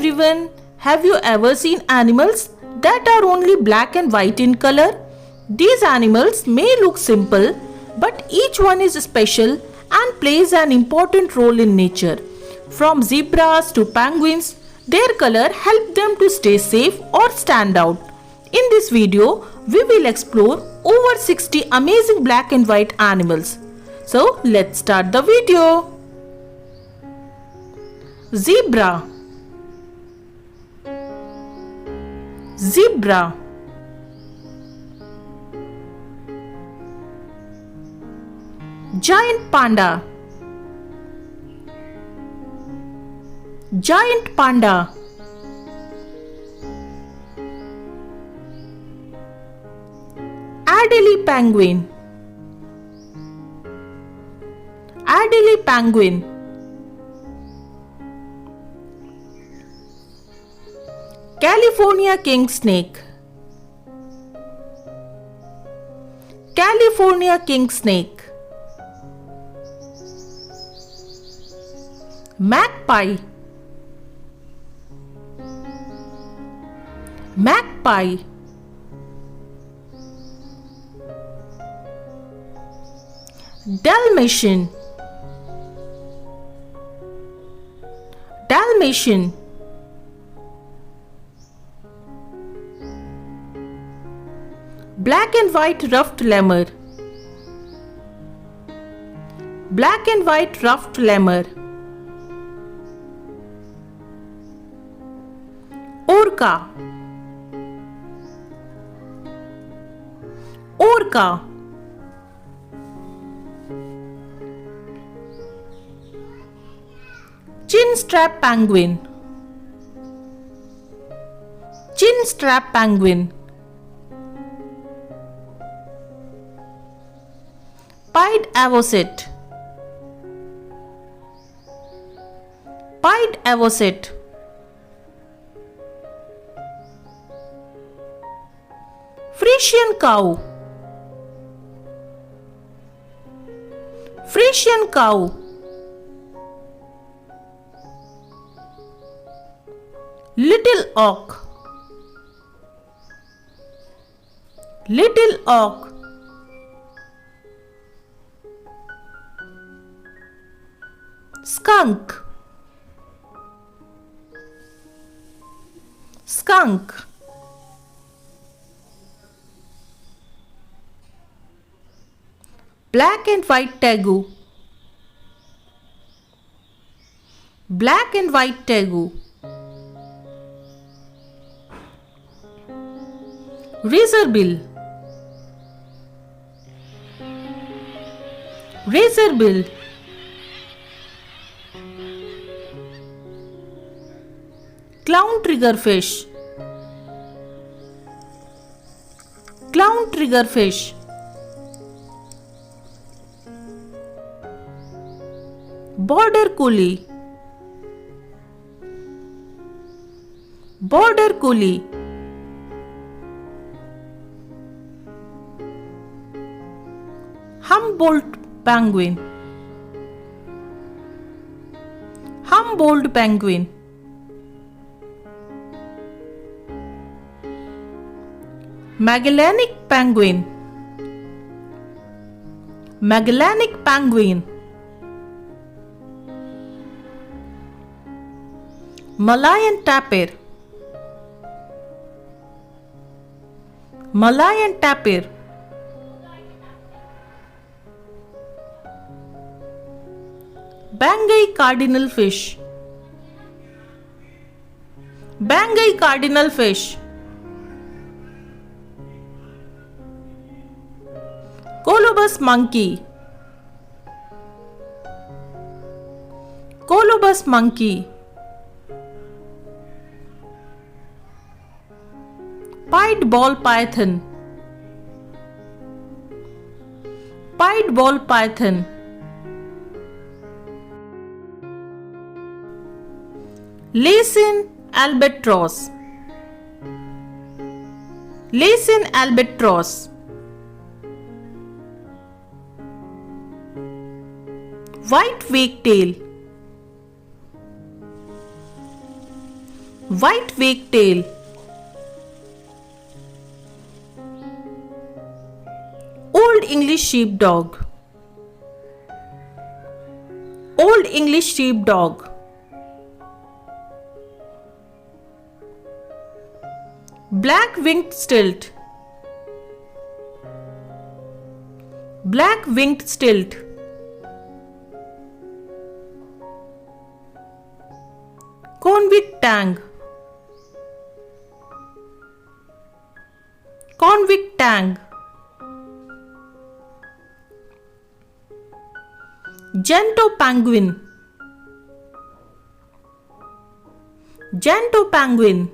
everyone, have you ever seen animals that are only black and white in color? These animals may look simple, but each one is special and plays an important role in nature. From zebras to penguins, their color helps them to stay safe or stand out. In this video, we will explore over 60 amazing black and white animals. So let's start the video. Zebra. Zebra. Giant panda. Giant panda. Adelie penguin. Adelie penguin. California kingsnake. California kingsnake. Magpie. Magpie. Dalmatian. Dalmatian. Black and white ruffed lemur. Black and white ruffed lemur. Orca. Orca. Chinstrap penguin. Chinstrap penguin. Pied Avocet. Pied Avocet. Friesian cow. Friesian cow. Little auk. Little auk. Skunk. Skunk. Black and white Tegu. Black and white Tegu. Razorbill. Razorbill. Clown triggerfish. Clown triggerfish. Border collie. Border collie. Humboldt penguin. Humboldt penguin. Magellanic penguin. Magellanic penguin. Malayan Tapir. Malayan Tapir. Banggai Cardinalfish. Banggai Cardinalfish. Colobus Monkey. Colobus Monkey. Pied ball python. Pied ball python. Laysan Albatross. Laysan Albatross. White wagtail. White wagtail. Old English Sheepdog. Old English Sheepdog. Black winged stilt. Black winged stilt. Convict tang. Convict tang. Gentoo Penguin. Gentoo Penguin.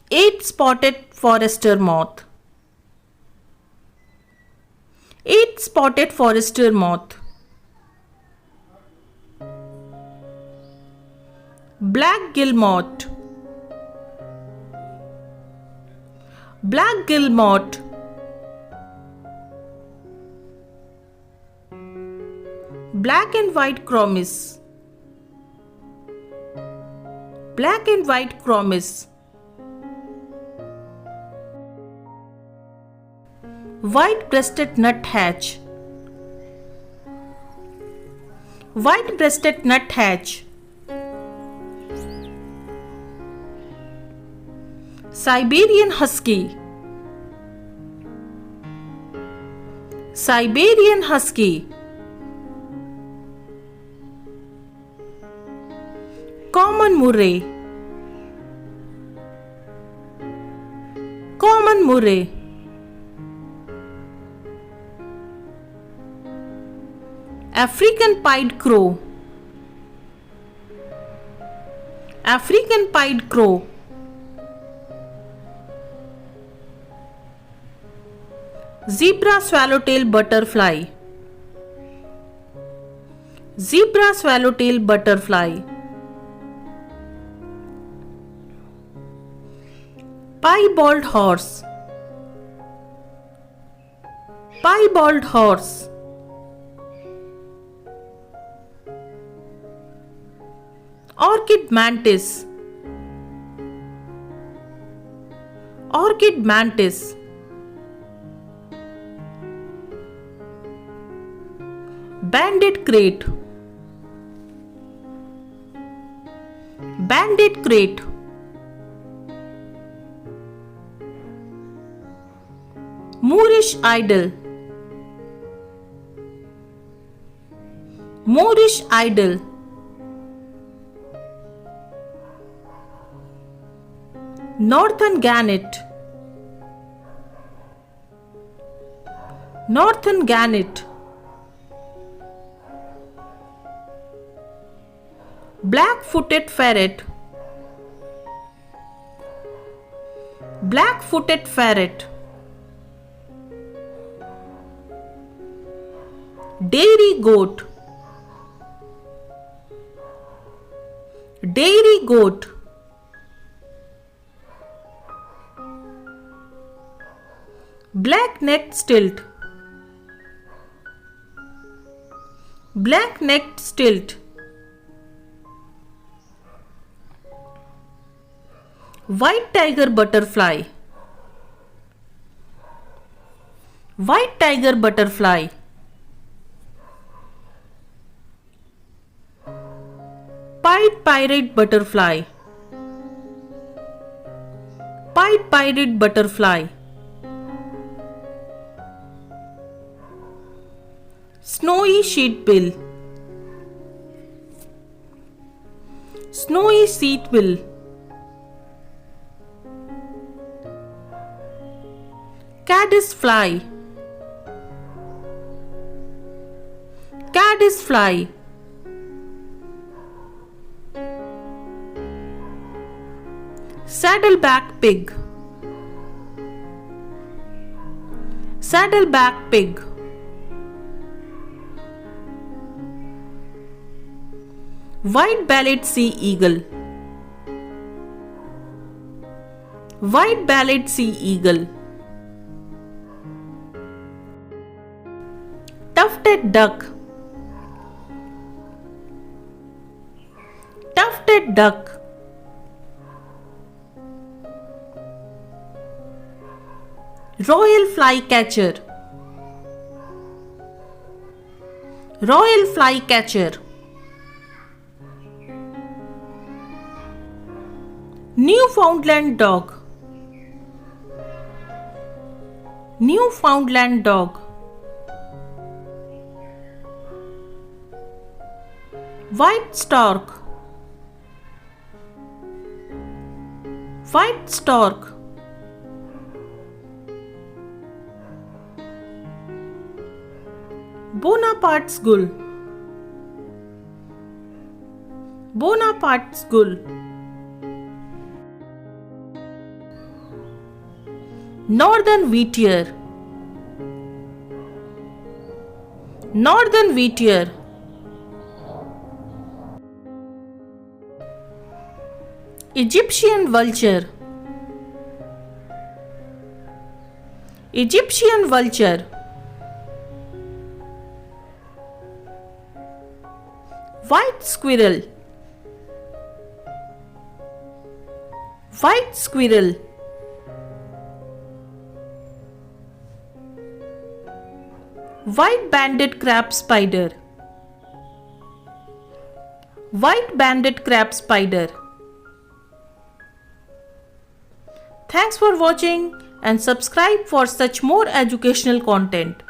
8-spotted forester moth. 8-spotted forester moth. Black gill moth. Black gill moth. Black and white chromis. Black and white chromis. White-breasted nuthatch. White-breasted nuthatch. Siberian Husky. Siberian Husky. Common Murray. Common Murray. African pied crow. African pied crow. Zebra swallowtail butterfly. Zebra swallowtail butterfly. Piebald horse. Piebald horse. Orchid Mantis. Orchid Mantis. Banded Krait. Banded Krait. Moorish Idol. Moorish Idol. Northern Gannet. Northern Gannet. Black-footed ferret. Black-footed ferret. Dairy goat. Dairy goat. Black-necked stilt. Black-necked stilt. White tiger butterfly. White tiger butterfly. Pied pirate butterfly. Pied pirate butterfly. Snowy sheepbill. Snowy sheepbill. Caddisfly. Caddisfly. Saddleback pig. Saddleback pig. White-bellied Sea Eagle. White-bellied Sea Eagle. Tufted Duck. Tufted Duck, Royal Flycatcher, Royal Flycatcher, Newfoundland Dog, Newfoundland Dog, White Stork, White Stork, Bonaparte's Gull, Bonaparte's Gull, Northern Wheatear, Northern Wheatear, Egyptian Vulture, Egyptian Vulture, White Squirrel, White Squirrel, White-banded Crab Spider, White-banded Crab Spider. Thanks for watching and subscribe for such more educational content.